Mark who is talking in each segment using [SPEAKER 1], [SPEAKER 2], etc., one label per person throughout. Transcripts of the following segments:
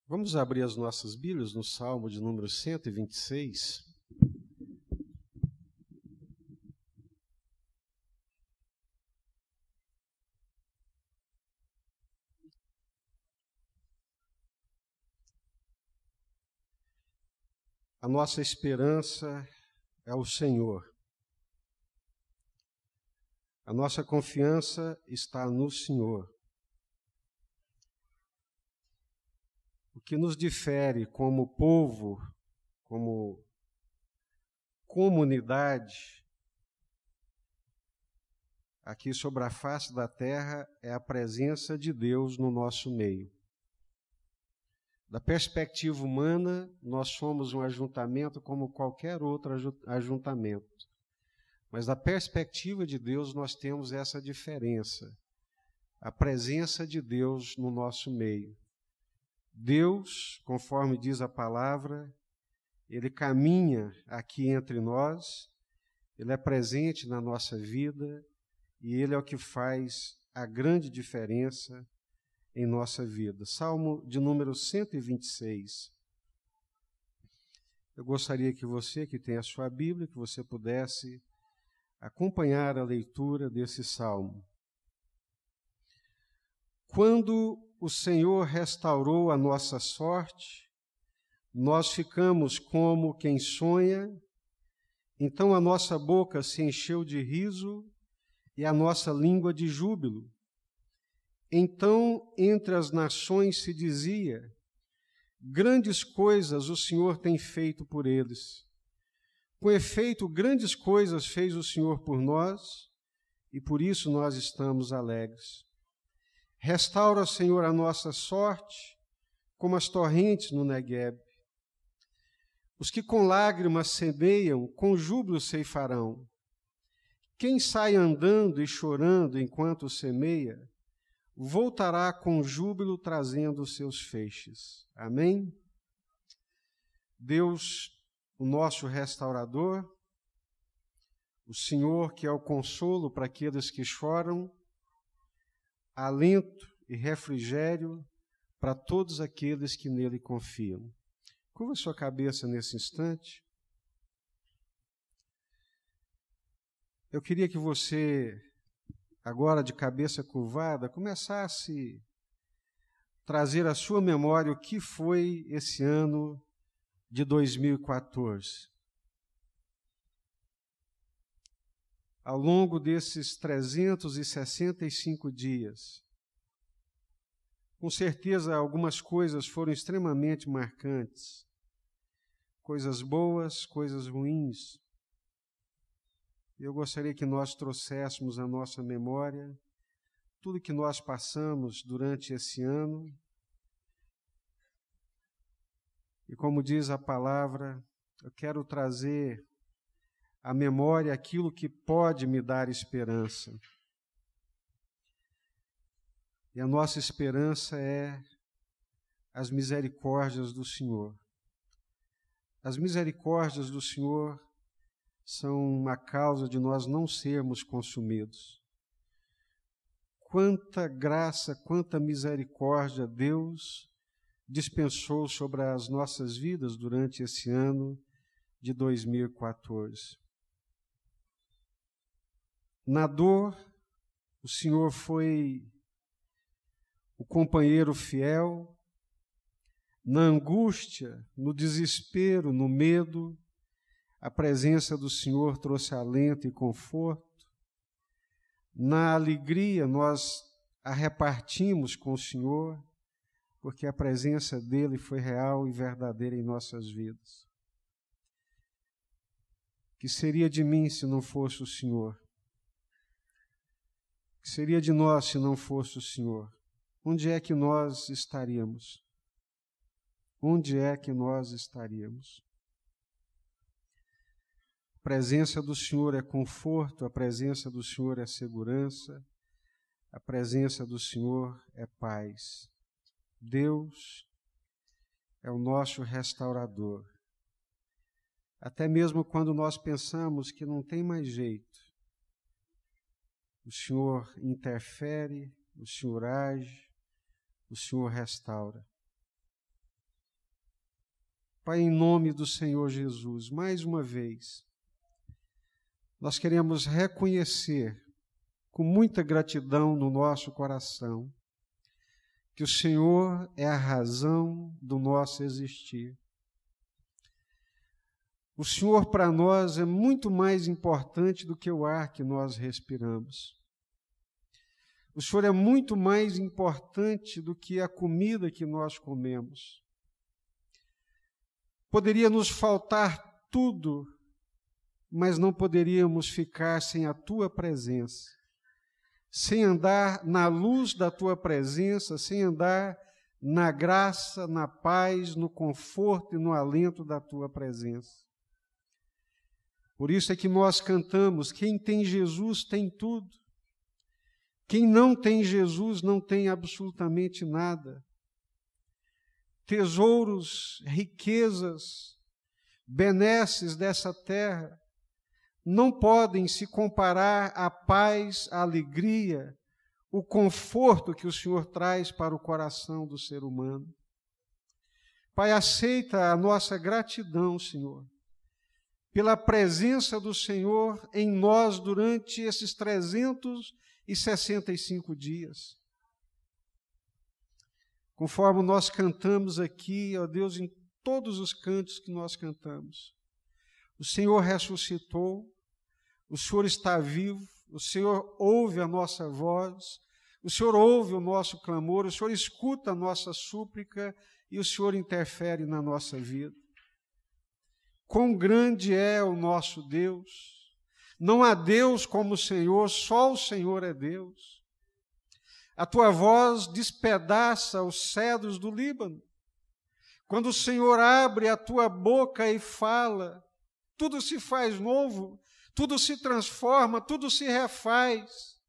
[SPEAKER 1] Vamos abrir as nossas Bíblias no Salmo de número 126. A nossa esperança é o Senhor. A nossa confiança está no Senhor. O que nos difere como povo, como comunidade, aqui sobre a face da terra, é a presença de Deus no nosso meio. Da perspectiva humana, nós somos um ajuntamento como qualquer outro ajuntamento. Mas da perspectiva de Deus, nós temos essa diferença. A presença de Deus no nosso meio. Deus, conforme diz a palavra, Ele caminha aqui entre nós, Ele é presente na nossa vida e Ele é o que faz a grande diferença em nossa vida. Salmo de número 126. Eu gostaria que você, que tem a sua Bíblia, que você pudesse acompanhar a leitura desse salmo. Quando o Senhor restaurou a nossa sorte, nós ficamos como quem sonha, então a nossa boca se encheu de riso e a nossa língua de júbilo. Então, entre as nações se dizia, grandes coisas o Senhor tem feito por eles. Com efeito, grandes coisas fez o Senhor por nós, e por isso nós estamos alegres. Restaura, Senhor, a nossa sorte, como as torrentes no Negueb. Os que com lágrimas semeiam, com júbilo ceifarão. Quem sai andando e chorando enquanto semeia, voltará com júbilo trazendo os seus feixes. Amém? Deus, o nosso restaurador, o Senhor que é o consolo para aqueles que choram, alento e refrigério para todos aqueles que nele confiam. Curva sua cabeça nesse instante. Eu queria que você, agora de cabeça curvada, começasse a trazer à sua memória o que foi esse ano de 2014. Ao longo desses 365 dias, com certeza algumas coisas foram extremamente marcantes, coisas boas, coisas ruins. Eu gostaria que nós trouxéssemos à nossa memória tudo que nós passamos durante esse ano. E como diz a palavra, eu quero trazer à memória aquilo que pode me dar esperança. E a nossa esperança é as misericórdias do Senhor. As misericórdias do Senhor são uma causa de nós não sermos consumidos. Quanta graça, quanta misericórdia Deus dispensou sobre as nossas vidas durante esse ano de 2014. Na dor, o Senhor foi o companheiro fiel. Na angústia, no desespero, no medo, a presença do Senhor trouxe alento e conforto. Na alegria, nós a repartimos com o Senhor, porque a presença dele foi real e verdadeira em nossas vidas. Que seria de mim se não fosse o Senhor? Que seria de nós se não fosse o Senhor? Onde é que nós estaríamos? Onde é que nós estaríamos? A presença do Senhor é conforto, a presença do Senhor é segurança, a presença do Senhor é paz. Deus é o nosso restaurador. Até mesmo quando nós pensamos que não tem mais jeito, o Senhor interfere, o Senhor age, o Senhor restaura. Pai, em nome do Senhor Jesus, mais uma vez, nós queremos reconhecer com muita gratidão no nosso coração que o Senhor é a razão do nosso existir. O Senhor para nós é muito mais importante do que o ar que nós respiramos. O Senhor é muito mais importante do que a comida que nós comemos. Poderia nos faltar tudo, mas não poderíamos ficar sem a Tua presença, sem andar na luz da Tua presença, sem andar na graça, na paz, no conforto e no alento da Tua presença. Por isso é que nós cantamos: quem tem Jesus tem tudo. Quem não tem Jesus não tem absolutamente nada. Tesouros, riquezas, benesses dessa terra não podem se comparar à paz, à alegria, o conforto que o Senhor traz para o coração do ser humano. Pai, aceita a nossa gratidão, Senhor, pela presença do Senhor em nós durante esses 365 dias. Conforme nós cantamos aqui, ó Deus, em todos os cantos que nós cantamos, o Senhor ressuscitou, o Senhor está vivo, o Senhor ouve a nossa voz, o Senhor ouve o nosso clamor, o Senhor escuta a nossa súplica e o Senhor interfere na nossa vida. Quão grande é o nosso Deus! Não há Deus como o Senhor, só o Senhor é Deus. A Tua voz despedaça os cedros do Líbano. Quando o Senhor abre a Tua boca e fala, tudo se faz novo, tudo se transforma, tudo se refaz,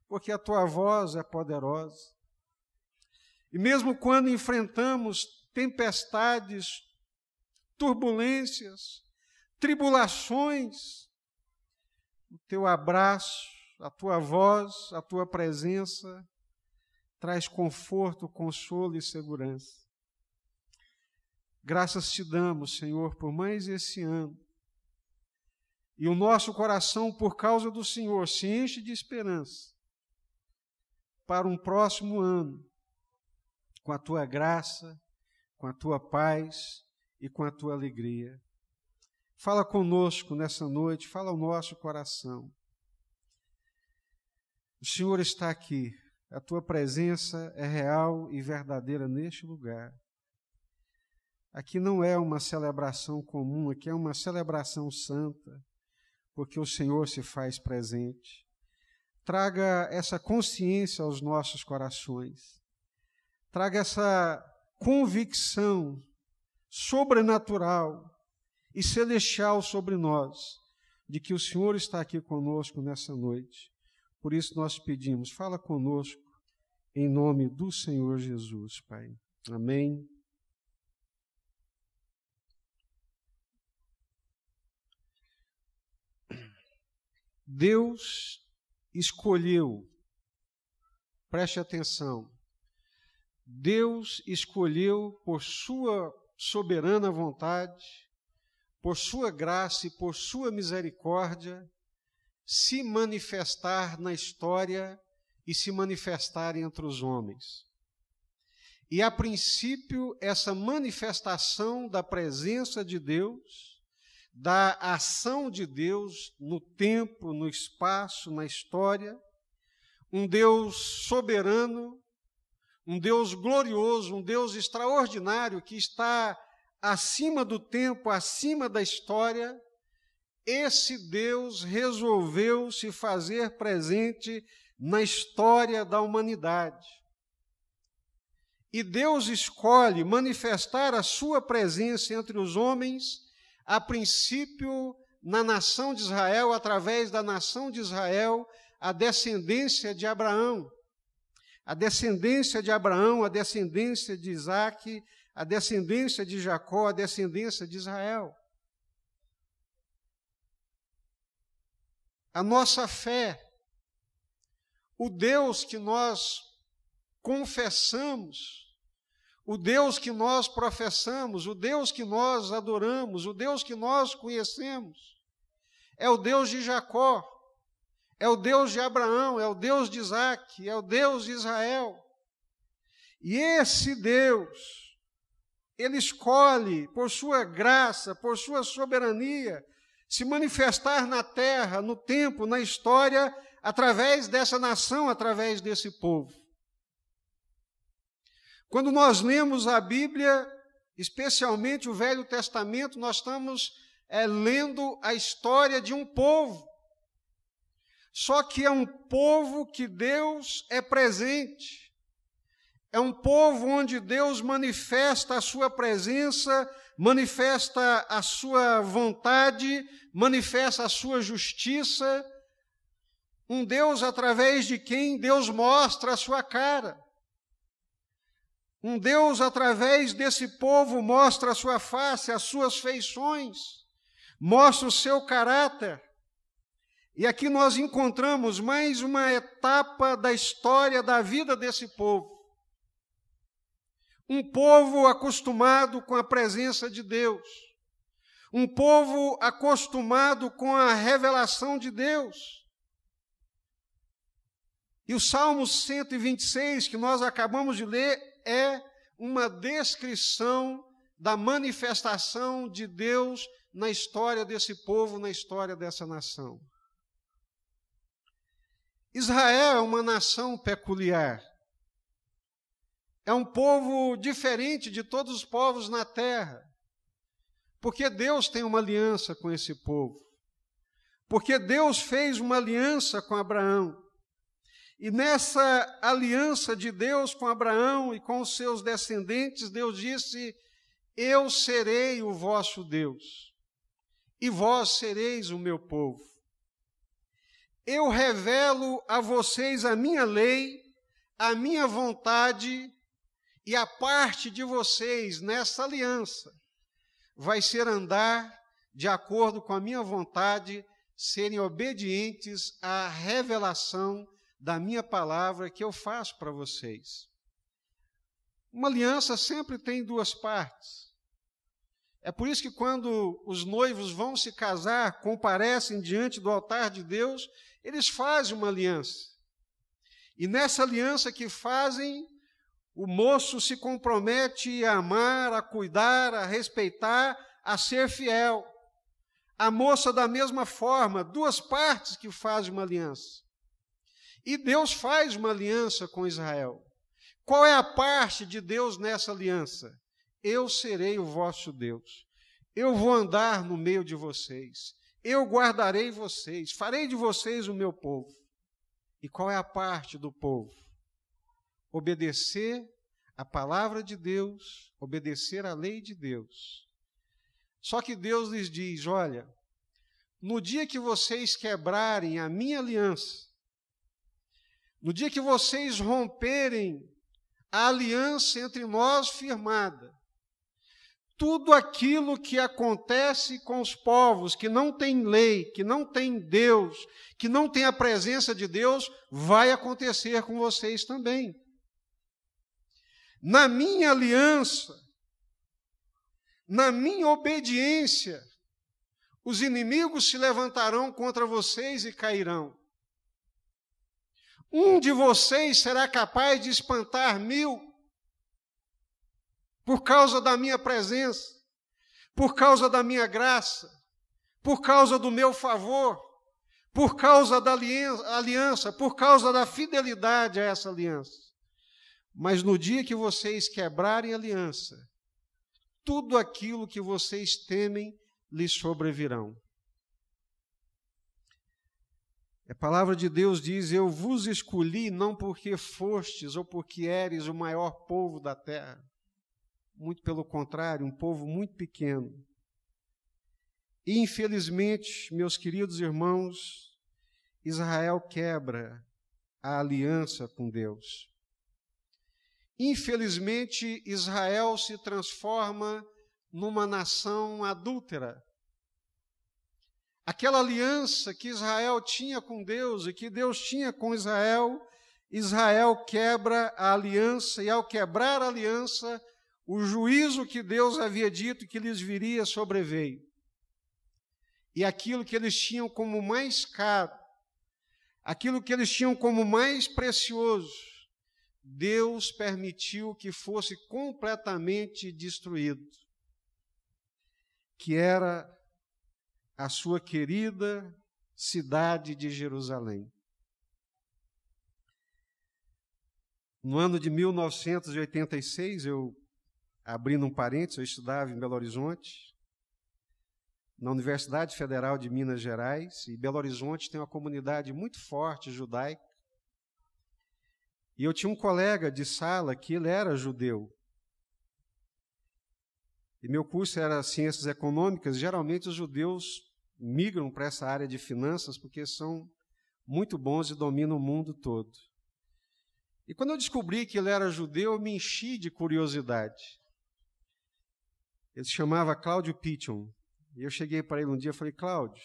[SPEAKER 1] porque a Tua voz é poderosa. E mesmo quando enfrentamos tempestades, turbulências, tribulações, o Teu abraço, a Tua voz, a Tua presença traz conforto, consolo e segurança. Graças te damos, Senhor, por mais esse ano. E o nosso coração, por causa do Senhor, se enche de esperança para um próximo ano, com a Tua graça, com a Tua paz e com a Tua alegria. Fala conosco nessa noite, fala ao nosso coração. O Senhor está aqui, a Tua presença é real e verdadeira neste lugar. Aqui não é uma celebração comum, aqui é uma celebração santa, porque o Senhor se faz presente. Traga essa consciência aos nossos corações, traga essa convicção sobrenatural e celestial sobre nós, de que o Senhor está aqui conosco nessa noite. Por isso nós pedimos, fala conosco, em nome do Senhor Jesus, Pai. Amém. Deus escolheu, preste atenção, Deus escolheu por sua soberana vontade, por sua graça e por sua misericórdia, se manifestar na história e se manifestar entre os homens. E, a princípio, essa manifestação da presença de Deus, da ação de Deus no tempo, no espaço, na história, um Deus soberano, um Deus glorioso, um Deus extraordinário que está acima do tempo, acima da história. Esse Deus resolveu se fazer presente na história da humanidade. E Deus escolhe manifestar a sua presença entre os homens, a princípio na nação de Israel, através da nação de Israel, a descendência de Abraão. A descendência de Abraão, a descendência de Isaque, a descendência de Jacó, a descendência de Israel. A nossa fé, o Deus que nós confessamos, o Deus que nós professamos, o Deus que nós adoramos, o Deus que nós conhecemos, é o Deus de Jacó, é o Deus de Abraão, é o Deus de Isaac, é o Deus de Israel. E esse Deus, Ele escolhe, por sua graça, por sua soberania, se manifestar na terra, no tempo, na história, através dessa nação, através desse povo. Quando nós lemos a Bíblia, especialmente o Velho Testamento, nós estamos lendo a história de um povo. Só que é um povo que Deus é presente. É um povo onde Deus manifesta a sua presença, manifesta a sua vontade, manifesta a sua justiça. Um Deus através de quem Deus mostra a sua cara. Um Deus através desse povo mostra a sua face, as suas feições, mostra o seu caráter. E aqui nós encontramos mais uma etapa da história da vida desse povo. Um povo acostumado com a presença de Deus. Um povo acostumado com a revelação de Deus. E o Salmo 126, que nós acabamos de ler, é uma descrição da manifestação de Deus na história desse povo, na história dessa nação. Israel é uma nação peculiar. É um povo diferente de todos os povos na terra, porque Deus tem uma aliança com esse povo, porque Deus fez uma aliança com Abraão, e nessa aliança de Deus com Abraão e com os seus descendentes, Deus disse: eu serei o vosso Deus, e vós sereis o meu povo. Eu revelo a vocês a minha lei, a minha vontade, e a parte de vocês nessa aliança vai ser andar de acordo com a minha vontade, serem obedientes à revelação da minha palavra que eu faço para vocês. Uma aliança sempre tem duas partes. É por isso que quando os noivos vão se casar, comparecem diante do altar de Deus, eles fazem uma aliança. E nessa aliança que fazem, o moço se compromete a amar, a cuidar, a respeitar, a ser fiel. A moça da mesma forma, duas partes que fazem uma aliança. E Deus faz uma aliança com Israel. Qual é a parte de Deus nessa aliança? Eu serei o vosso Deus. Eu vou andar no meio de vocês. Eu guardarei vocês. Farei de vocês o meu povo. E qual é a parte do povo? Obedecer a palavra de Deus, obedecer a lei de Deus. Só que Deus lhes diz: olha, no dia que vocês quebrarem a minha aliança, no dia que vocês romperem a aliança entre nós firmada, tudo aquilo que acontece com os povos que não têm lei, que não têm Deus, que não têm a presença de Deus, vai acontecer com vocês também. Na minha aliança, na minha obediência, os inimigos se levantarão contra vocês e cairão. Um de vocês será capaz de espantar 1000, por causa da minha presença, por causa da minha graça, por causa do meu favor, por causa da aliança, por causa da fidelidade a essa aliança. Mas no dia que vocês quebrarem a aliança, tudo aquilo que vocês temem lhes sobrevirão. A palavra de Deus diz: eu vos escolhi não porque fostes ou porque eres o maior povo da terra. Muito pelo contrário, um povo muito pequeno. E, infelizmente, meus queridos irmãos, Israel quebra a aliança com Deus. Infelizmente, Israel se transforma numa nação adúltera. Aquela aliança que Israel tinha com Deus e que Deus tinha com Israel, Israel quebra a aliança, e ao quebrar a aliança, o juízo que Deus havia dito que lhes viria sobreveio. E aquilo que eles tinham como mais caro, aquilo que eles tinham como mais precioso, Deus permitiu que fosse completamente destruído, que era a sua querida cidade de Jerusalém. No ano de 1986, abrindo um parênteses, eu estudava em Belo Horizonte, na Universidade Federal de Minas Gerais, e Belo Horizonte tem uma comunidade muito forte judaica. E eu tinha um colega de sala que ele era judeu. E meu curso era Ciências Econômicas. Geralmente os judeus migram para essa área de finanças porque são muito bons e dominam o mundo todo. E quando eu descobri que ele era judeu, eu me enchi de curiosidade. Ele se chamava Cláudio Pichon. E eu cheguei para ele um dia e falei: Cláudio,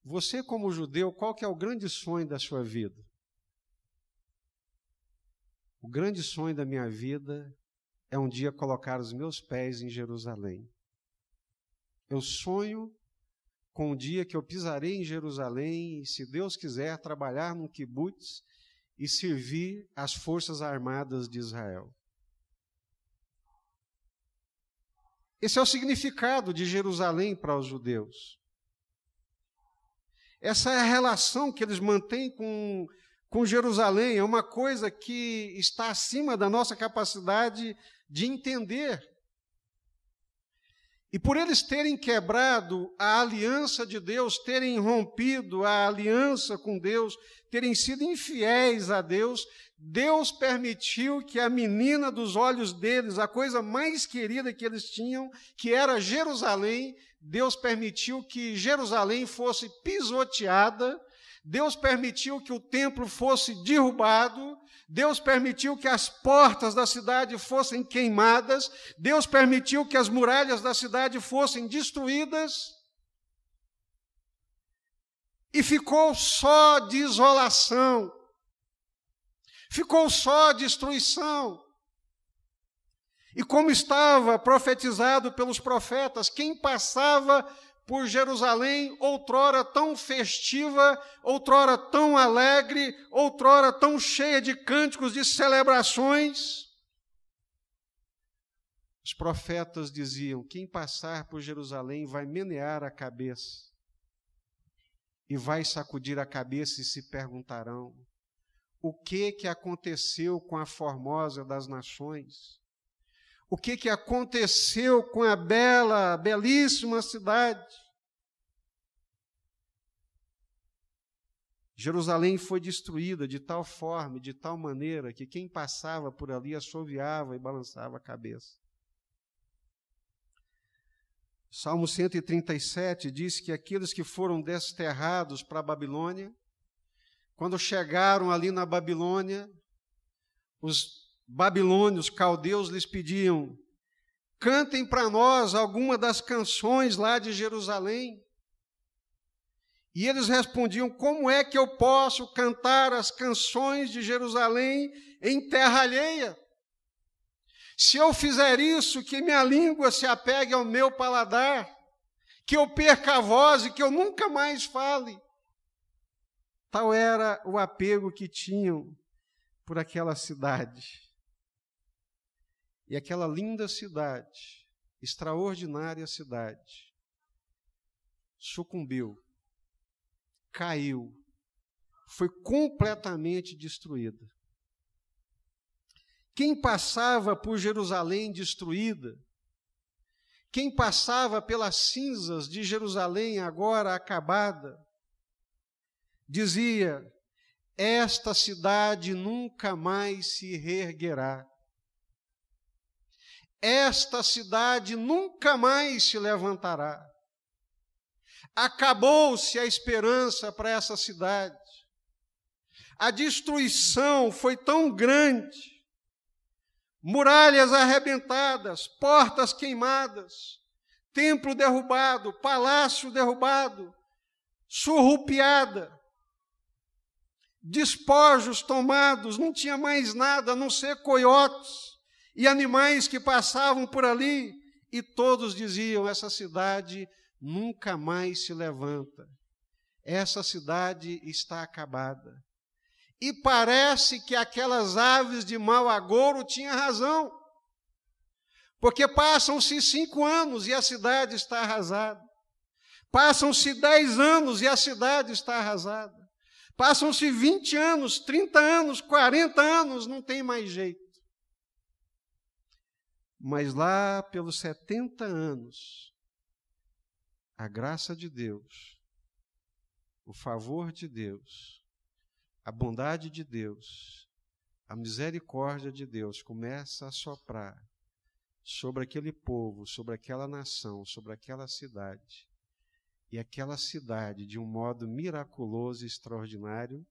[SPEAKER 1] você como judeu, qual que é o grande sonho da sua vida? O grande sonho da minha vida é um dia colocar os meus pés em Jerusalém. Eu sonho com o dia que eu pisarei em Jerusalém e, se Deus quiser, trabalhar num kibutz e servir as Forças Armadas de Israel. Esse é o significado de Jerusalém para os judeus. Essa é a relação que eles mantêm com Jerusalém. É uma coisa que está acima da nossa capacidade de entender. E por eles terem quebrado a aliança de Deus, terem rompido a aliança com Deus, terem sido infiéis a Deus, Deus permitiu que a menina dos olhos deles, a coisa mais querida que eles tinham, que era Jerusalém, Deus permitiu que Jerusalém fosse pisoteada, Deus permitiu que o templo fosse derrubado, Deus permitiu que as portas da cidade fossem queimadas, Deus permitiu que as muralhas da cidade fossem destruídas, e ficou só desolação, ficou só destruição. E como estava profetizado pelos profetas, quem passava por Jerusalém, outrora tão festiva, outrora tão alegre, outrora tão cheia de cânticos, de celebrações, os profetas diziam: quem passar por Jerusalém vai menear a cabeça e vai sacudir a cabeça e se perguntarão: o que aconteceu com a formosa das nações? O que aconteceu com a belíssima cidade? Jerusalém foi destruída de tal forma, de tal maneira, que quem passava por ali assoviava e balançava a cabeça. Salmo 137 diz que aqueles que foram desterrados para a Babilônia, quando chegaram ali na Babilônia, os babilônios, caldeus, lhes pediam: cantem para nós alguma das canções lá de Jerusalém. E eles respondiam: como é que eu posso cantar as canções de Jerusalém em terra alheia? Se eu fizer isso, que minha língua se apegue ao meu paladar, que eu perca a voz e que eu nunca mais fale. Tal era o apego que tinham por aquela cidade. E aquela linda cidade, extraordinária cidade, sucumbiu, caiu, foi completamente destruída. Quem passava por Jerusalém destruída, quem passava pelas cinzas de Jerusalém agora acabada, dizia: esta cidade nunca mais se reerguerá. Esta cidade nunca mais se levantará. Acabou-se a esperança para essa cidade. A destruição foi tão grande, muralhas arrebentadas, portas queimadas, templo derrubado, palácio derrubado, surrupiada, despojos tomados, não tinha mais nada a não ser coiotes e animais que passavam por ali, e todos diziam: essa cidade nunca mais se levanta, essa cidade está acabada. E parece que aquelas aves de mau agouro tinham razão, porque passam-se 5 anos e a cidade está arrasada. Passam-se 10 anos e a cidade está arrasada. Passam-se 20 anos, 30 anos, 40 anos, não tem mais jeito. Mas lá pelos 70 anos, a graça de Deus, o favor de Deus, a bondade de Deus, a misericórdia de Deus começa a soprar sobre aquele povo, sobre aquela nação, sobre aquela cidade. E aquela cidade, de um modo miraculoso e extraordinário,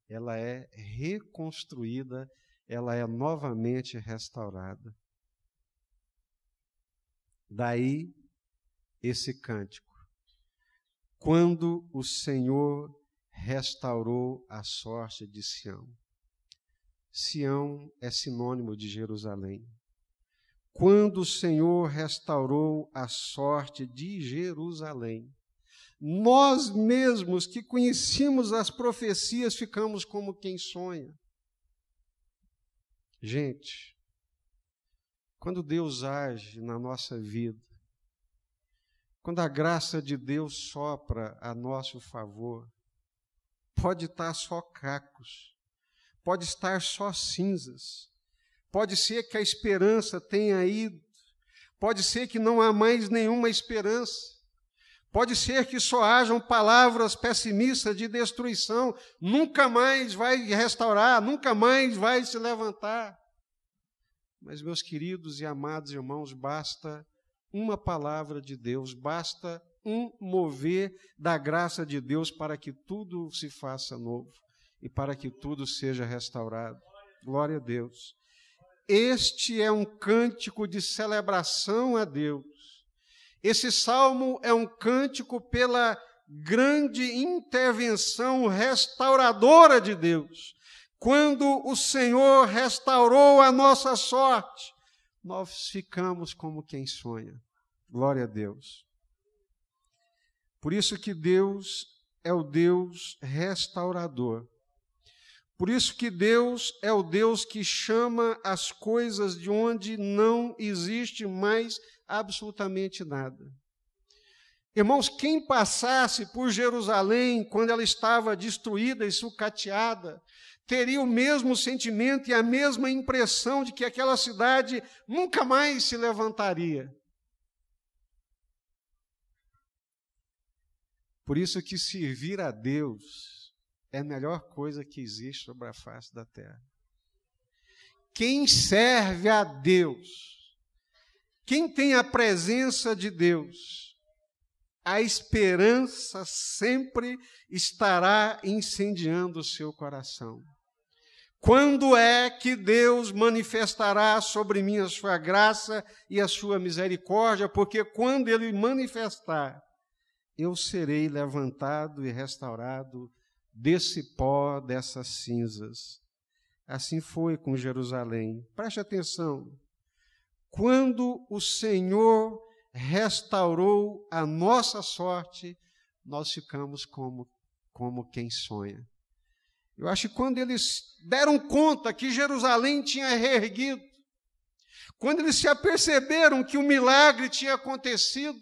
[SPEAKER 1] ela é reconstruída, ela é novamente restaurada. Daí esse cântico. Quando o Senhor restaurou a sorte de Sião. Sião é sinônimo de Jerusalém. Quando o Senhor restaurou a sorte de Jerusalém, nós mesmos que conhecíamos as profecias ficamos como quem sonha. Gente, quando Deus age na nossa vida, quando a graça de Deus sopra a nosso favor, pode estar só cacos, pode estar só cinzas, pode ser que a esperança tenha ido, pode ser que não há mais nenhuma esperança, pode ser que só hajam palavras pessimistas de destruição, nunca mais vai restaurar, nunca mais vai se levantar. Mas, meus queridos e amados irmãos, basta uma palavra de Deus, basta um mover da graça de Deus para que tudo se faça novo e para que tudo seja restaurado. Glória a Deus. Este é um cântico de celebração a Deus. Esse salmo é um cântico pela grande intervenção restauradora de Deus. Quando o Senhor restaurou a nossa sorte, nós ficamos como quem sonha. Glória a Deus. Por isso que Deus é o Deus restaurador. Por isso que Deus é o Deus que chama as coisas de onde não existe mais absolutamente nada. Irmãos, quem passasse por Jerusalém quando ela estava destruída e sucateada, teria o mesmo sentimento e a mesma impressão de que aquela cidade nunca mais se levantaria. Por isso que servir a Deus é a melhor coisa que existe sobre a face da terra. Quem serve a Deus, quem tem a presença de Deus, a esperança sempre estará incendiando o seu coração. Quando é que Deus manifestará sobre mim a sua graça e a sua misericórdia? Porque quando Ele manifestar, eu serei levantado e restaurado desse pó, dessas cinzas. Assim foi com Jerusalém. Preste atenção. Quando o Senhor restaurou a nossa sorte, nós ficamos como quem sonha. Eu acho que quando eles deram conta que Jerusalém tinha reerguido, quando eles se aperceberam que o milagre tinha acontecido,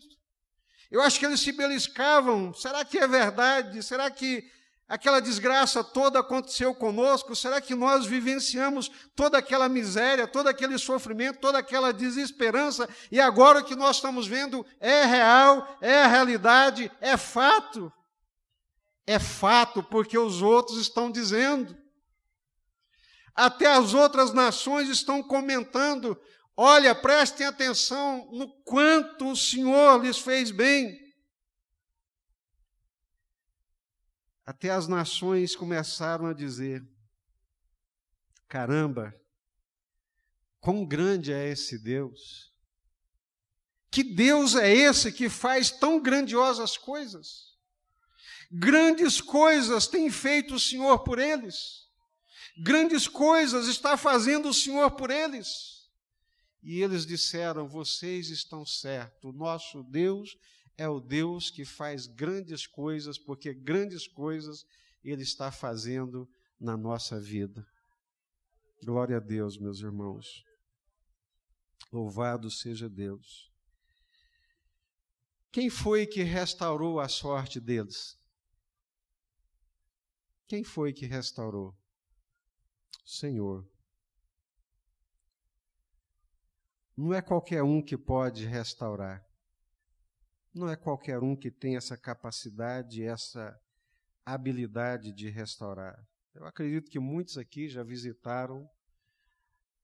[SPEAKER 1] eu acho que eles se beliscavam. Será que é verdade? Será que aquela desgraça toda aconteceu conosco? Será que nós vivenciamos toda aquela miséria, todo aquele sofrimento, toda aquela desesperança, e agora o que nós estamos vendo é real, é a realidade, é fato? É fato porque os outros estão dizendo. Até as outras nações estão comentando: olha, prestem atenção no quanto o Senhor lhes fez bem. Até as nações começaram a dizer: caramba, quão grande é esse Deus? Que Deus é esse que faz tão grandiosas coisas? Grandes coisas tem feito o Senhor por eles. Grandes coisas está fazendo o Senhor por eles. E eles disseram: vocês estão certos, o nosso Deus é o Deus que faz grandes coisas, porque grandes coisas Ele está fazendo na nossa vida. Glória a Deus, meus irmãos. Louvado seja Deus. Quem foi que restaurou a sorte deles? Quem foi que restaurou? O Senhor. Não é qualquer um que pode restaurar. Não é qualquer um que tem essa capacidade, essa habilidade de restaurar. Eu acredito que muitos aqui já visitaram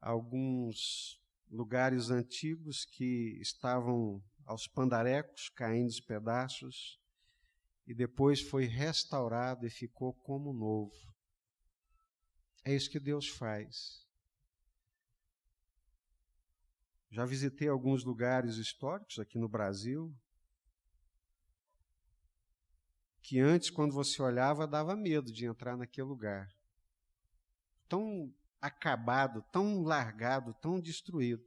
[SPEAKER 1] alguns lugares antigos que estavam aos pandarecos, caindo os pedaços, e depois foi restaurado e ficou como novo. É isso que Deus faz. Já visitei alguns lugares históricos aqui no Brasil, que antes, quando você olhava, dava medo de entrar naquele lugar. Tão acabado, tão largado, tão destruído.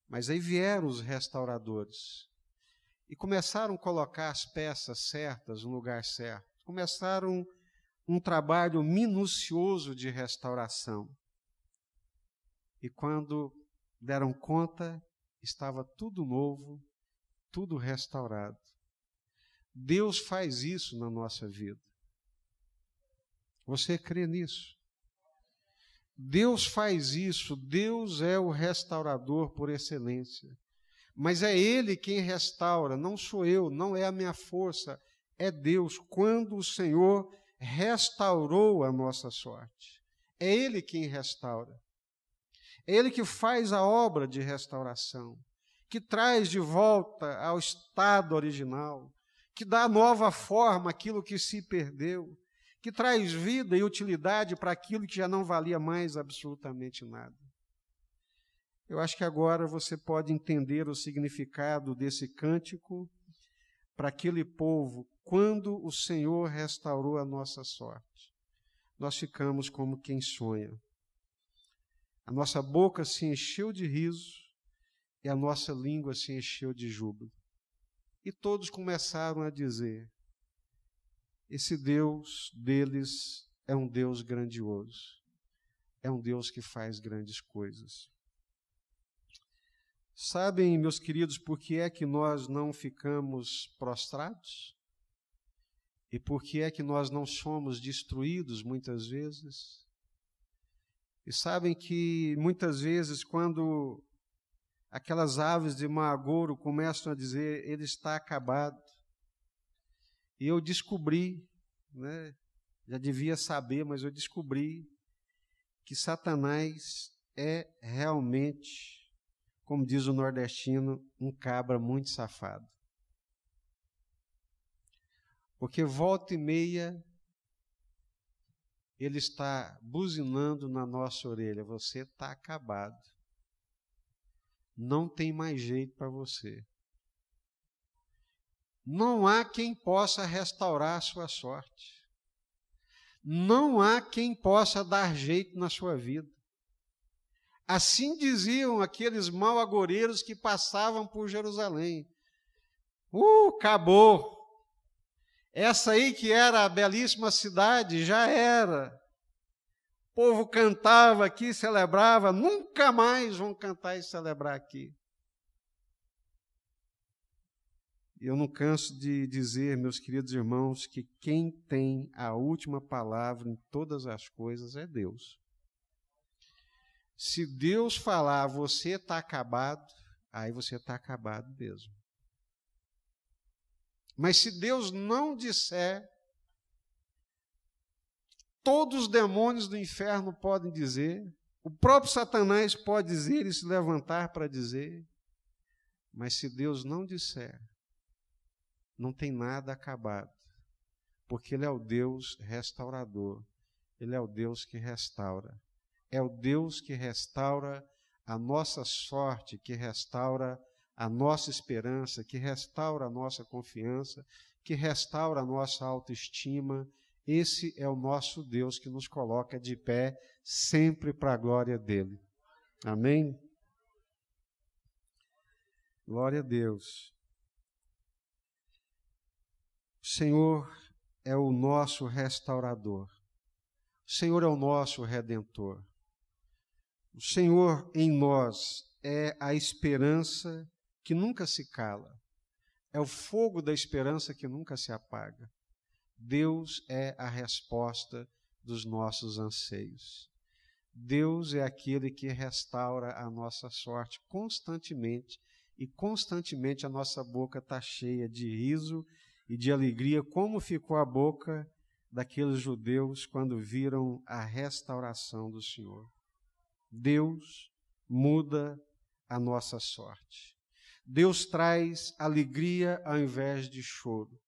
[SPEAKER 1] Mas aí vieram os restauradores e começaram a colocar as peças certas no lugar certo. Começaram um trabalho minucioso de restauração. E quando deram conta, estava tudo novo, tudo restaurado. Deus faz isso na nossa vida. Você crê nisso? Deus faz isso, Deus é o restaurador por excelência. Mas é Ele quem restaura, não sou eu, não é a minha força, é Deus. Quando o Senhor restaurou a nossa sorte, é Ele quem restaura. É Ele que faz a obra de restauração, que traz de volta ao estado original, que dá nova forma àquilo que se perdeu, que traz vida e utilidade para aquilo que já não valia mais absolutamente nada. Eu acho que agora você pode entender o significado desse cântico para aquele povo. Quando o Senhor restaurou a nossa sorte, nós ficamos como quem sonha. A nossa boca se encheu de riso e a nossa língua se encheu de júbilo. E todos começaram a dizer: esse Deus deles é um Deus grandioso, é um Deus que faz grandes coisas. Sabem, meus queridos, por que é que nós não ficamos prostrados? E por que é que nós não somos destruídos muitas vezes? E sabem que muitas vezes quando aquelas aves de mau agouro começam a dizer, ele está acabado. E eu descobri, né, já devia saber, mas eu descobri que Satanás é realmente, como diz o nordestino, um cabra muito safado. Porque volta e meia ele está buzinando na nossa orelha, você está acabado. Não tem mais jeito para você. Não há quem possa restaurar a sua sorte. Não há quem possa dar jeito na sua vida. Assim diziam aqueles mau-agoureiros que passavam por Jerusalém. Acabou. Essa aí que era a belíssima cidade, já era. O povo cantava aqui, celebrava, nunca mais vão cantar e celebrar aqui. Eu não canso de dizer, meus queridos irmãos, que quem tem a última palavra em todas as coisas é Deus. Se Deus falar, você está acabado, aí você está acabado mesmo. Mas se Deus não disser, todos os demônios do inferno podem dizer, o próprio Satanás pode dizer e se levantar para dizer, mas se Deus não disser, não tem nada acabado, porque Ele é o Deus restaurador, Ele é o Deus que restaura, é o Deus que restaura a nossa sorte, que restaura a nossa esperança, que restaura a nossa confiança, que restaura a nossa autoestima. Esse é o nosso Deus que nos coloca de pé sempre para a glória dEle. Amém? Glória a Deus. O Senhor é o nosso restaurador. O Senhor é o nosso redentor. O Senhor em nós é a esperança que nunca se cala. É o fogo da esperança que nunca se apaga. Deus é a resposta dos nossos anseios. Deus é aquele que restaura a nossa sorte constantemente, e constantemente a nossa boca está cheia de riso e de alegria, como ficou a boca daqueles judeus quando viram a restauração do Senhor. Deus muda a nossa sorte. Deus traz alegria ao invés de choro.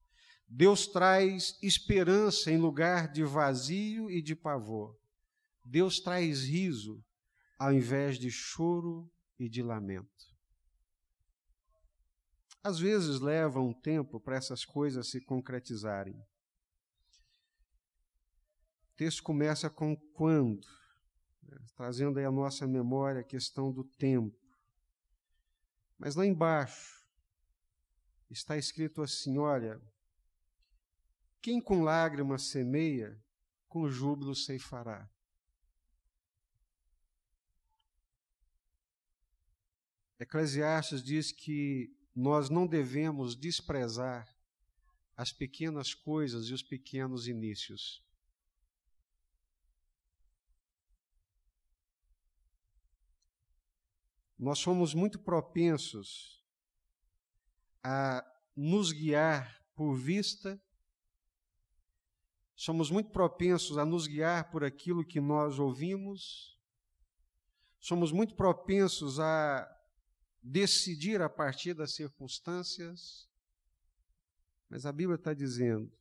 [SPEAKER 1] Deus traz esperança em lugar de vazio e de pavor. Deus traz riso ao invés de choro e de lamento. Às vezes leva um tempo para essas coisas se concretizarem. O texto começa com quando, trazendo aí à nossa memória a questão do tempo. Mas lá embaixo está escrito assim, olha, quem com lágrimas semeia, com júbilo ceifará. Eclesiastes diz que nós não devemos desprezar as pequenas coisas e os pequenos inícios. Nós somos muito propensos a nos guiar por vista, somos muito propensos a nos guiar por aquilo que nós ouvimos, somos muito propensos a decidir a partir das circunstâncias, mas a Bíblia está dizendo,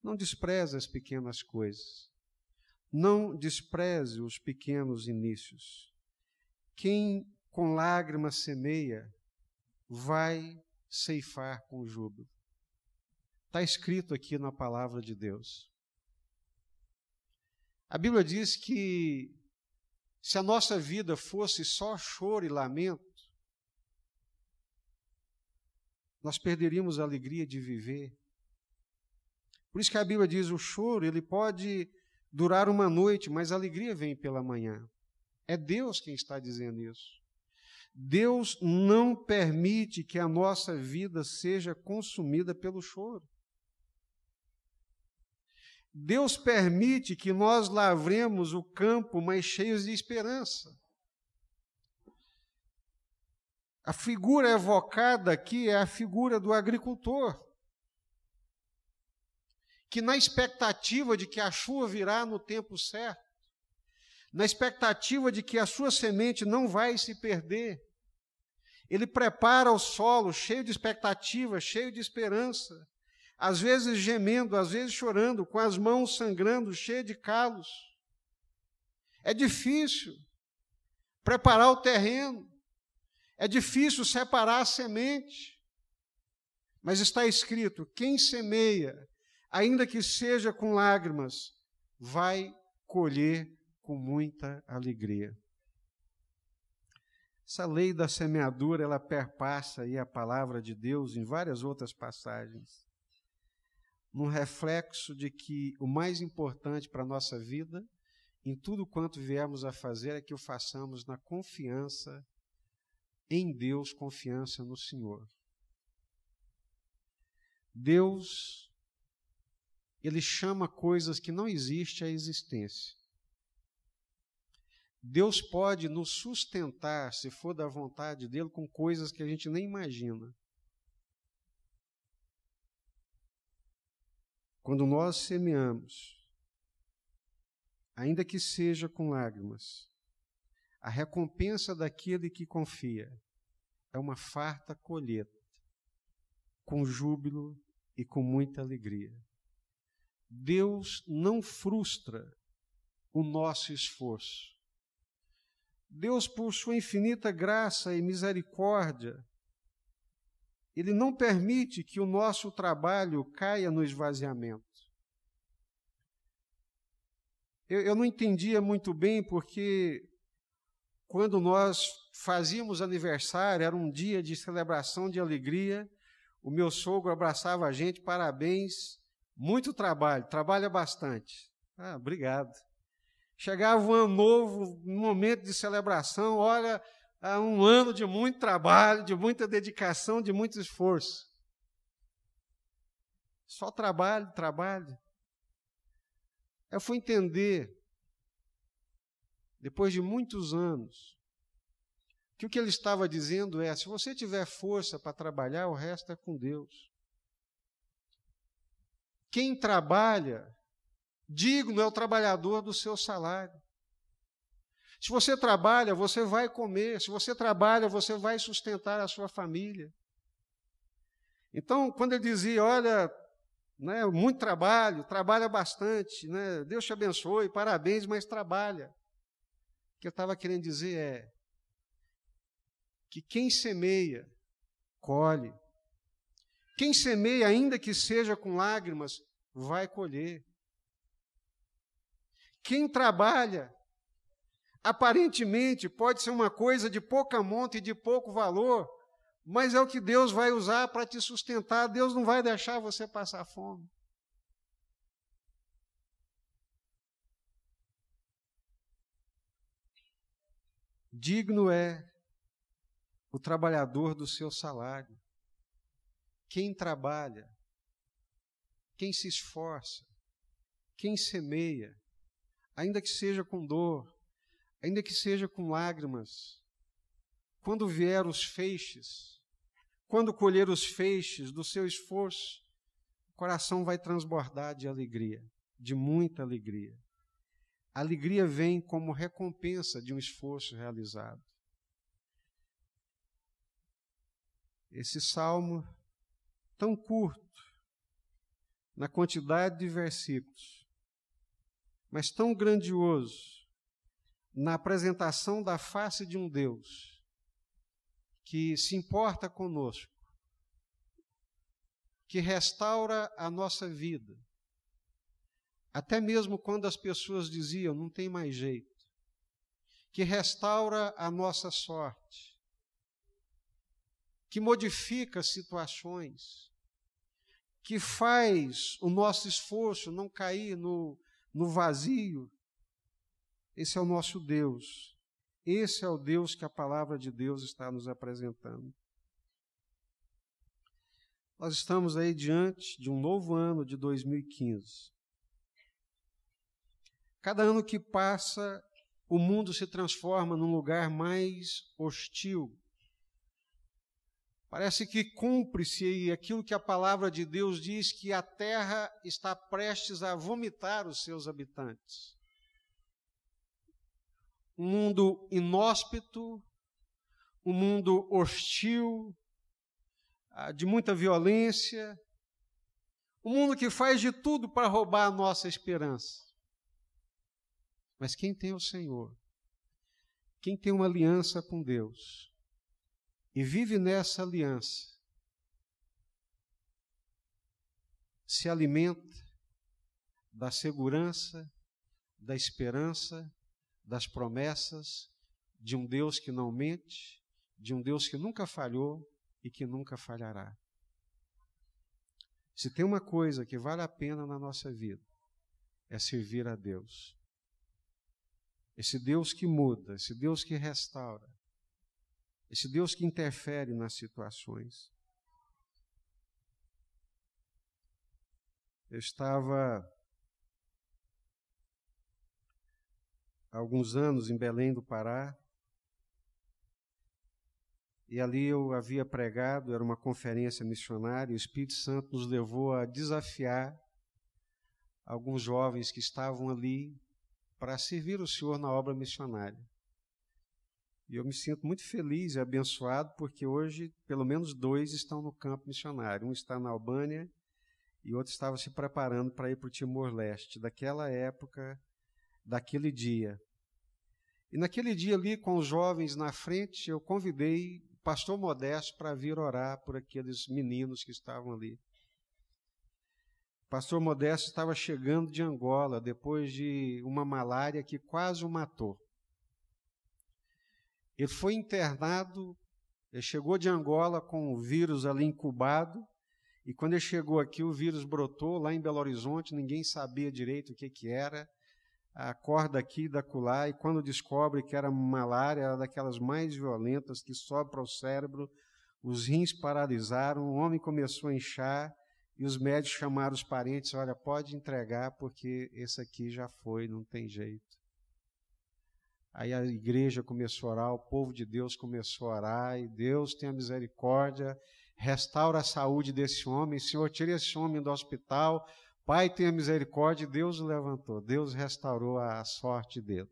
[SPEAKER 1] não despreze as pequenas coisas, não despreze os pequenos inícios. Quem com lágrimas semeia, vai ceifar com júbilo. Está escrito aqui na palavra de Deus. A Bíblia diz que se a nossa vida fosse só choro e lamento, nós perderíamos a alegria de viver. Por isso que a Bíblia diz, o choro, ele pode durar uma noite, mas a alegria vem pela manhã. É Deus quem está dizendo isso. Deus não permite que a nossa vida seja consumida pelo choro. Deus permite que nós lavremos o campo, mas cheios de esperança. A figura evocada aqui é a figura do agricultor, que na expectativa de que a chuva virá no tempo certo, na expectativa de que a sua semente não vai se perder, ele prepara o solo cheio de expectativa, cheio de esperança, às vezes gemendo, às vezes chorando, com as mãos sangrando, cheio de calos. É difícil preparar o terreno, é difícil separar a semente, mas está escrito, quem semeia, ainda que seja com lágrimas, vai colher com muita alegria. Essa lei da semeadura, ela perpassa aí a palavra de Deus em várias outras passagens, num reflexo de que o mais importante para a nossa vida, em tudo quanto viemos a fazer, é que o façamos na confiança em Deus, confiança no Senhor. Deus, Ele chama coisas que não existem à existência. Deus pode nos sustentar, se for da vontade dEle, com coisas que a gente nem imagina. Quando nós semeamos, ainda que seja com lágrimas, a recompensa daquele que confia é uma farta colheita, com júbilo e com muita alegria. Deus não frustra o nosso esforço. Deus, por sua infinita graça e misericórdia, Ele não permite que o nosso trabalho caia no esvaziamento. Eu não entendia muito bem porque quando nós fazíamos aniversário, era um dia de celebração, de alegria, o meu sogro abraçava a gente, parabéns, muito trabalho, trabalha bastante. Obrigado. Chegava um ano novo, um momento de celebração, olha, um ano de muito trabalho, de muita dedicação, de muito esforço. Só trabalho, trabalho. Eu fui entender, depois de muitos anos, que o que ele estava dizendo é, se você tiver força para trabalhar, o resto é com Deus. Quem trabalha, digno é o trabalhador do seu salário. Se você trabalha, você vai comer. Se você trabalha, você vai sustentar a sua família. Então, quando ele dizia, olha, né, muito trabalho, trabalha bastante, né, Deus te abençoe, parabéns, mas trabalha. O que eu estava querendo dizer é que quem semeia, colhe. Quem semeia, ainda que seja com lágrimas, vai colher. Quem trabalha, aparentemente, pode ser uma coisa de pouca monta e de pouco valor, mas é o que Deus vai usar para te sustentar. Deus não vai deixar você passar fome. Digno é o trabalhador do seu salário. Quem trabalha, quem se esforça, quem semeia, ainda que seja com dor, ainda que seja com lágrimas, quando vier os feixes, quando colher os feixes do seu esforço, o coração vai transbordar de alegria, de muita alegria. A alegria vem como recompensa de um esforço realizado. Esse salmo, tão curto, na quantidade de versículos, mas tão grandioso, na apresentação da face de um Deus que se importa conosco, que restaura a nossa vida, até mesmo quando as pessoas diziam, não tem mais jeito, que restaura a nossa sorte, que modifica situações, que faz o nosso esforço não cair no vazio. Esse é o nosso Deus. Esse é o Deus que a palavra de Deus está nos apresentando. Nós estamos aí diante de um novo ano de 2015. Cada ano que passa, o mundo se transforma num lugar mais hostil. Parece que cumpre-se aquilo que a palavra de Deus diz, que a terra está prestes a vomitar os seus habitantes. Um mundo inóspito, um mundo hostil, de muita violência, um mundo que faz de tudo para roubar a nossa esperança. Mas quem tem o Senhor, quem tem uma aliança com Deus e vive nessa aliança, se alimenta da segurança, da esperança, das promessas de um Deus que não mente, de um Deus que nunca falhou e que nunca falhará. Se tem uma coisa que vale a pena na nossa vida, é servir a Deus. Esse Deus que muda, esse Deus que restaura, esse Deus que interfere nas situações. Eu estava há alguns anos em Belém do Pará, e ali eu havia pregado, era uma conferência missionária, e o Espírito Santo nos levou a desafiar alguns jovens que estavam ali para servir o Senhor na obra missionária. E eu me sinto muito feliz e abençoado, porque hoje pelo menos 2 estão no campo missionário. Um está na Albânia e outro estava se preparando para ir para o Timor-Leste, daquela época, daquele dia. E naquele dia ali, com os jovens na frente, eu convidei o pastor Modesto para vir orar por aqueles meninos que estavam ali. O pastor Modesto estava chegando de Angola, depois de uma malária que quase o matou. Ele foi internado, ele chegou de Angola com o vírus ali incubado, e quando ele chegou aqui, o vírus brotou lá em Belo Horizonte, ninguém sabia direito o que era, acorda aqui e da acolá, e quando descobre que era malária, era daquelas mais violentas que sobe para o cérebro, os rins paralisaram, o homem começou a inchar, e os médicos chamaram os parentes, olha, pode entregar, porque esse aqui já foi, não tem jeito. Aí a igreja começou a orar, o povo de Deus começou a orar, e Deus tenha misericórdia, restaura a saúde desse homem, Senhor, tire esse homem do hospital, Pai, tenha misericórdia, e Deus o levantou, Deus restaurou a sorte dele.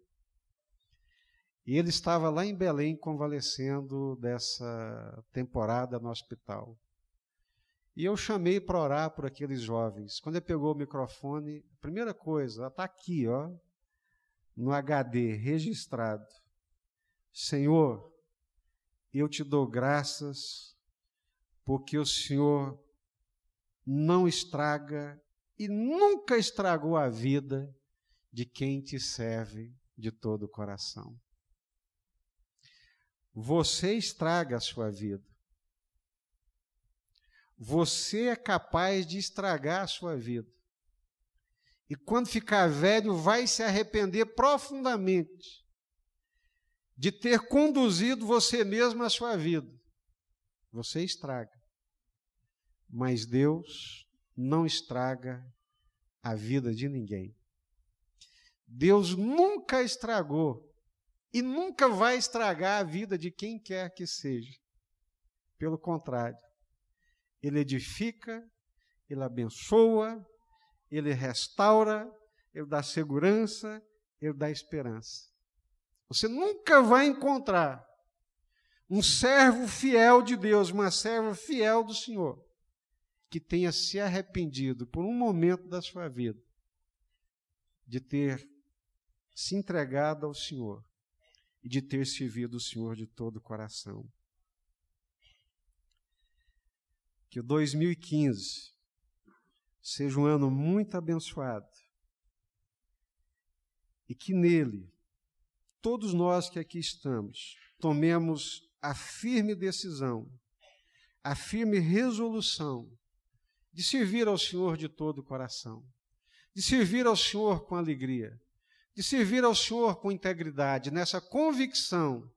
[SPEAKER 1] E ele estava lá em Belém convalescendo dessa temporada no hospital. E eu chamei para orar por aqueles jovens. Quando ele pegou o microfone, a primeira coisa, ela está aqui, ó, no HD, registrado. Senhor, eu te dou graças porque o Senhor não estraga e nunca estragou a vida de quem te serve de todo o coração. Você estraga a sua vida. Você é capaz de estragar a sua vida. E quando ficar velho, vai se arrepender profundamente de ter conduzido você mesmo a sua vida. Você estraga. Mas Deus não estraga a vida de ninguém. Deus nunca estragou e nunca vai estragar a vida de quem quer que seja. Pelo contrário, Ele edifica, Ele abençoa, Ele restaura, Ele dá segurança, Ele dá esperança. Você nunca vai encontrar um servo fiel de Deus, uma serva fiel do Senhor, que tenha se arrependido por um momento da sua vida de ter se entregado ao Senhor e de ter servido o Senhor de todo o coração. Que o 2015 seja um ano muito abençoado e que nele, todos nós que aqui estamos, tomemos a firme decisão, a firme resolução de servir ao Senhor de todo o coração, de servir ao Senhor com alegria, de servir ao Senhor com integridade, nessa convicção,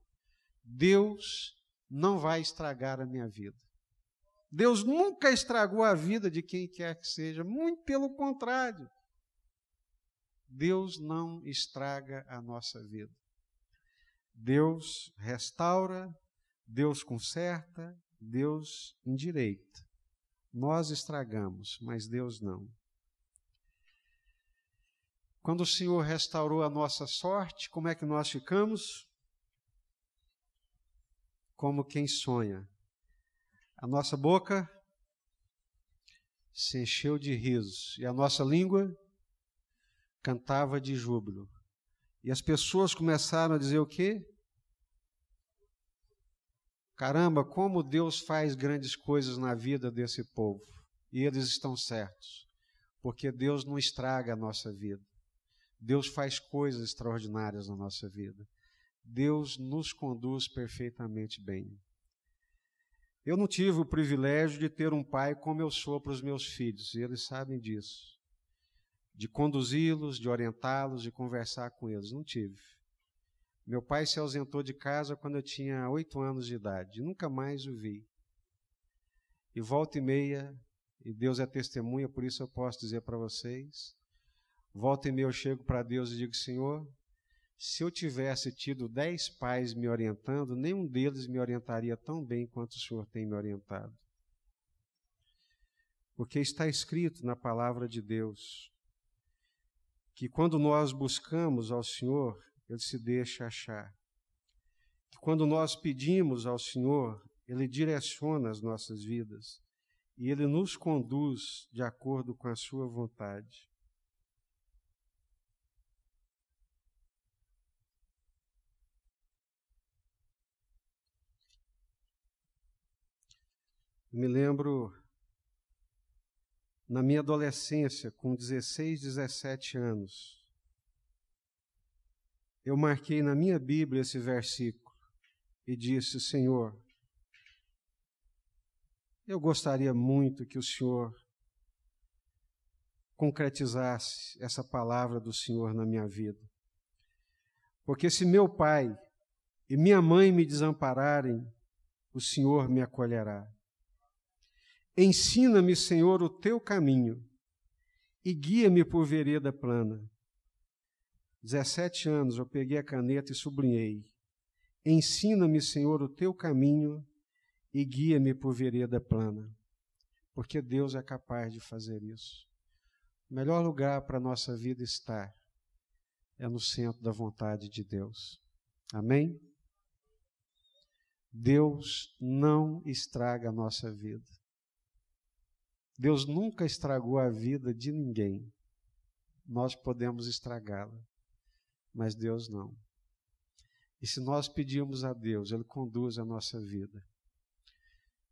[SPEAKER 1] Deus não vai estragar a minha vida. Deus nunca estragou a vida de quem quer que seja, muito pelo contrário. Deus não estraga a nossa vida. Deus restaura, Deus conserta, Deus endireita. Nós estragamos, mas Deus não. Quando o Senhor restaurou a nossa sorte, como é que nós ficamos? Como quem sonha. A nossa boca se encheu de risos e a nossa língua cantava de júbilo. E as pessoas começaram a dizer o quê? Caramba, como Deus faz grandes coisas na vida desse povo. E eles estão certos, porque Deus não estraga a nossa vida. Deus faz coisas extraordinárias na nossa vida. Deus nos conduz perfeitamente bem. Eu não tive o privilégio de ter um pai como eu sou para os meus filhos, e eles sabem disso. De conduzi-los, de orientá-los, de conversar com eles. Não tive. Meu pai se ausentou de casa quando eu tinha 8 anos de idade. Nunca mais o vi. E volta e meia, e Deus é testemunha, por isso eu posso dizer para vocês, volta e meia eu chego para Deus e digo, Senhor, se eu tivesse tido 10 pais me orientando, nenhum deles me orientaria tão bem quanto o Senhor tem me orientado. Porque está escrito na palavra de Deus que quando nós buscamos ao Senhor, Ele se deixa achar. Que quando nós pedimos ao Senhor, Ele direciona as nossas vidas e Ele nos conduz de acordo com a sua vontade. Me lembro, na minha adolescência, com 16, 17 anos, eu marquei na minha Bíblia esse versículo. e disse: Senhor, eu gostaria muito que o Senhor concretizasse essa palavra do Senhor na minha vida. Porque se meu pai e minha mãe me desampararem, o Senhor me acolherá. Ensina-me, Senhor, o teu caminho e guia-me por vereda plana. 17 anos eu peguei a caneta e sublinhei: ensina-me, Senhor, o teu caminho e guia-me por vereda plana. Porque Deus é capaz de fazer isso. O melhor lugar para a nossa vida estar é no centro da vontade de Deus. Amém? Deus não estraga a nossa vida. Deus nunca estragou a vida de ninguém. Nós podemos estragá-la, mas Deus não. E se nós pedirmos a Deus, Ele conduz a nossa vida.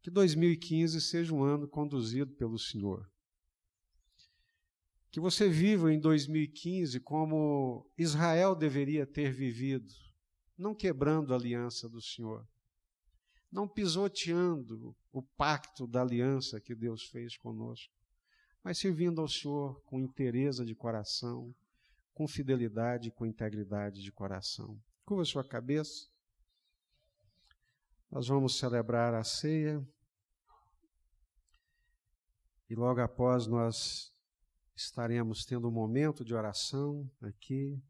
[SPEAKER 1] Que 2015 seja um ano conduzido pelo Senhor. Que você viva em 2015 como Israel deveria ter vivido, não quebrando a aliança do Senhor, não pisoteando o pacto da aliança que Deus fez conosco, mas servindo ao Senhor com inteireza de coração, com fidelidade e com integridade de coração. Curva sua cabeça. Nós vamos celebrar a ceia e logo após nós estaremos tendo um momento de oração aqui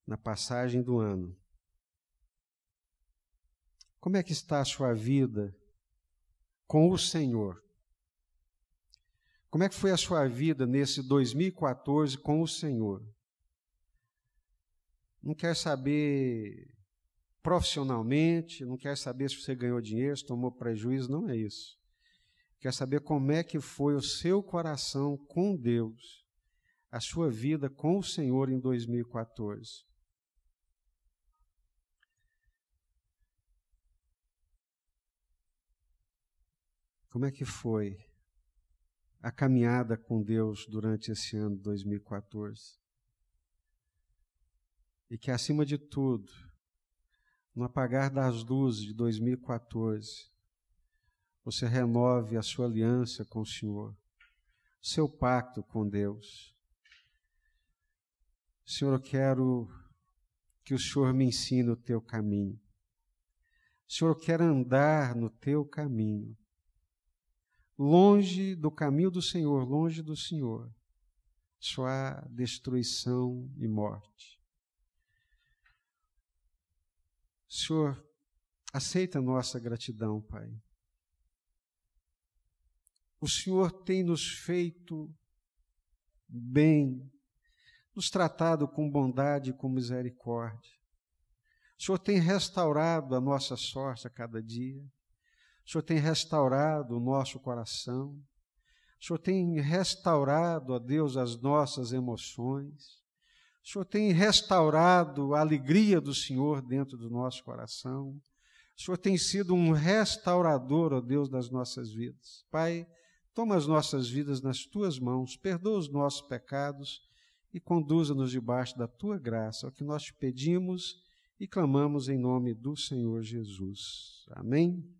[SPEAKER 1] na passagem do ano. Como é que está a sua vida com o Senhor? Como é que foi a sua vida nesse 2014 com o Senhor? Não quer saber profissionalmente, não quer saber se você ganhou dinheiro, se tomou prejuízo, não é isso. Quer saber como é que foi o seu coração com Deus, a sua vida com o Senhor em 2014. Como é que foi a caminhada com Deus durante esse ano de 2014? E que, acima de tudo, no apagar das luzes de 2014, você renove a sua aliança com o Senhor, seu pacto com Deus. Senhor, eu quero que o Senhor me ensine o teu caminho. Senhor, eu quero andar no teu caminho. Longe do caminho do Senhor, longe do Senhor, só há destruição e morte. Senhor, aceita a nossa gratidão, Pai. O Senhor tem nos feito bem, nos tratado com bondade e com misericórdia. O Senhor tem restaurado a nossa sorte a cada dia. O Senhor tem restaurado o nosso coração. O Senhor tem restaurado, ó Deus, as nossas emoções. O Senhor tem restaurado a alegria do Senhor dentro do nosso coração. O Senhor tem sido um restaurador, ó Deus, das nossas vidas. Pai, toma as nossas vidas nas Tuas mãos, perdoa os nossos pecados e conduza-nos debaixo da Tua graça, é o que nós te pedimos e clamamos em nome do Senhor Jesus. Amém?